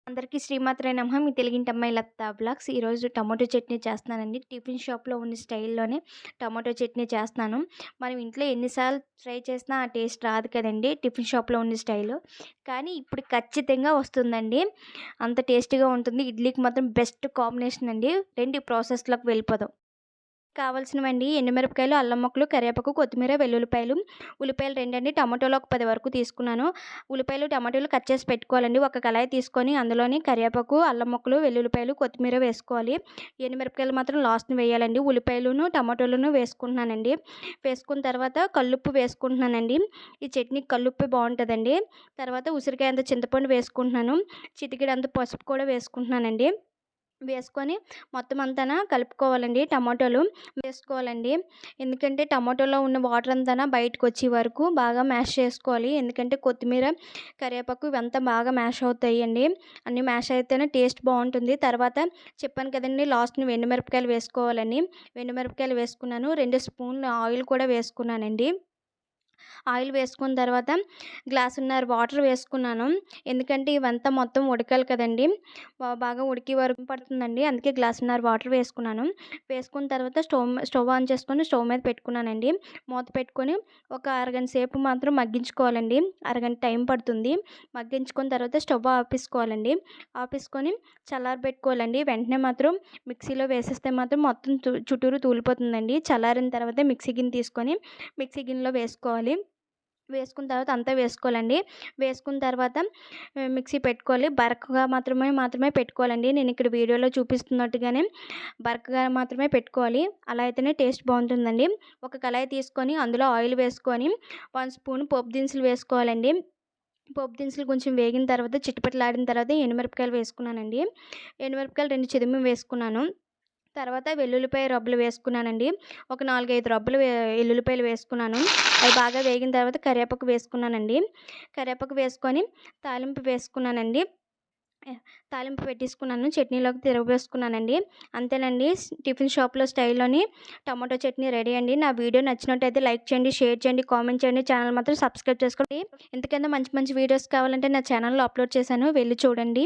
అందరికీ శ్రీమాత్రే నమః. మీ తెలుగింటి అమ్మాయి లతా వ్లాగ్స్. ఈరోజు టమాటో చట్నీ చేస్తున్నానండి. టిఫిన్ షాప్‌లో ఉన్న స్టైల్‌లోనే టమాటో చట్నీ చేస్తున్నాను. మనం ఇంట్లో ఎన్ని సార్లు ట్రై చేసినా ఆ టేస్ట్ రాదు కదండీ! టిఫిన్ షాప్‌లో ఉన్న స్టైలు. కానీ ఇప్పుడు ఖచ్చితంగా వస్తుందండి. అంత టేస్టీగా ఉంటుంది. ఇడ్లీకి మాత్రం బెస్ట్ కాంబినేషన్ అండి. రండి ప్రాసెస్‌లోకి వెళ్ళిపోదాం. కావాల్సినవండి ఎండుమిరపకాయలు, అల్లం ముక్కలు, కరివేపాకు, కొత్తిమీర, వెల్లుల్లిపాయలు, ఉల్లిపాయలు 2 అండి, టమాటోలు ఒక 10 వరకు తీసుకున్నాను. ఉల్లిపాయలు, టమాటోలు కట్ చేసి పెట్టుకోవాలండి. ఒక కళాయి తీసుకొని అందులోని కరివేపాకు, అల్లం ముక్కలు, వెల్లుల్లిపాయలు, కొత్తిమీర వేసుకోవాలి. ఎండుమిరపకాయలు మాత్రం లాస్ట్‌న వేయాలండి. ఉల్లిపాయలును, టమాటోలను వేసుకుంటున్నానండి. వేసుకున్న తర్వాత కల్లుప్పు వేసుకుంటున్నానండి. ఈ చట్నీకి కల్లుప్పే బావుంటదండి. తర్వాత ఉసిరికాయంత చింతపండు వేసుకుంటున్నాను. చిటికెడంత పసుపు కూడా వేసుకుంటున్నానండి. వేసుకొని మొత్తం అంతాన కలుపుకోవాలండి. టమాటోలు వేసుకోవాలండి. ఎందుకంటే టమాటోలో ఉన్న వాటర్ అంతాన బయటకొచ్చే వరకు బాగా మ్యాష్ చేసుకోవాలి. ఎందుకంటే కొత్తిమీర, కరివేపాకు ఇవంతా బాగా మ్యాష్ అవుతాయండి. అన్నీ మ్యాష్ అయితేనే టేస్ట్ బావుంటుంది. తర్వాత చెప్పాను కదండీ లాస్ట్‌న ఎండుమిరపకాయలు వేసుకోవాలని. ఎండుమిరపకాయలు వేసుకున్నాను. 2 స్పూన్లు ఆయిల్ కూడా వేసుకున్నానండి. ఆయిల్ వేసుకున్న తర్వాత గ్లాసున్నర వాటర్ వేసుకున్నాను. ఎందుకంటే ఇవంతా మొత్తం ఉడకాలి కదండీ! బాగా ఉడికే వరకు పడుతుందండి. అందుకే గ్లాసున్నర వాటర్ వేసుకున్నాను. వేసుకున్న తర్వాత స్టవ్ ఆన్ చేసుకొని స్టవ్ మీద పెట్టుకున్నానండి. మూత పెట్టుకొని ఒక అరగంట సేపు మాత్రం మగ్గించుకోవాలండి. అరగంట టైం పడుతుంది. మగ్గించుకున్న తర్వాత స్టవ్ ఆపేసుకోవాలండి. ఆపేసుకొని చల్లారబెట్టుకోవాలండి. వెంటనే మాత్రం మిక్సీలో వేసేస్తే మాత్రం మొత్తం చుట్టూరు తూలిపోతుందండి. చల్లారిన తర్వాత మిక్సీ గిన్నె తీసుకొని మిక్సీ గిన్నెలో వేసుకోవాలి. వేసుకున్న తర్వాత అంతా వేసుకోవాలండి. వేసుకున్న తర్వాత మిక్సీ పెట్టుకోవాలి. బరకగా మాత్రమే పెట్టుకోవాలండి. నేను ఇక్కడ వీడియోలో చూపిస్తున్నట్టుగానే బరకగా మాత్రమే పెట్టుకోవాలి. అలా అయితేనే టేస్ట్ బావుంటుందండి. ఒక కళాయి తీసుకొని అందులో ఆయిల్ వేసుకొని 1 స్పూన్ పోపు దినుసులు వేసుకోవాలండి. పోపు దినుసులు కొంచెం వేగిన తర్వాత చిటపటలాడిన తర్వాత ఎండుమిరపకాయలు వేసుకున్నానండి. ఎండుమిరపకాయలు 2 చిదిమి వేసుకున్నాను. తర్వాత వెల్లుల్లిపాయ రబ్బలు వేసుకున్నానండి. ఒక 4, 5 రబ్బలు ఎల్లుల్లిపాయలు వేసుకున్నాను. అవి బాగా వేగిన తర్వాత కరివేపాకు వేసుకున్నానండి. కరివేపాకు వేసుకొని తాలింపు వేసుకున్నానండి. తాలింపు పెట్టేసుకున్నాను. చట్నీలోకి తిరగవేసుకున్నానండి. అంతేనండి. టిఫిన్ షాప్‌లో స్టైల్‌లోని టమాటో చట్నీ రెడీ అండి. నా వీడియో నచ్చినట్టయితే లైక్ చేయండి, షేర్ చేయండి, కామెంట్ చేయండి. ఛానల్ మాత్రం సబ్స్క్రైబ్ చేసుకోండి. ఇంతకన్నా మంచి మంచి వీడియోస్ కావాలంటే నా ఛానల్‌లో అప్లోడ్ చేశాను. వెళ్లి చూడండి.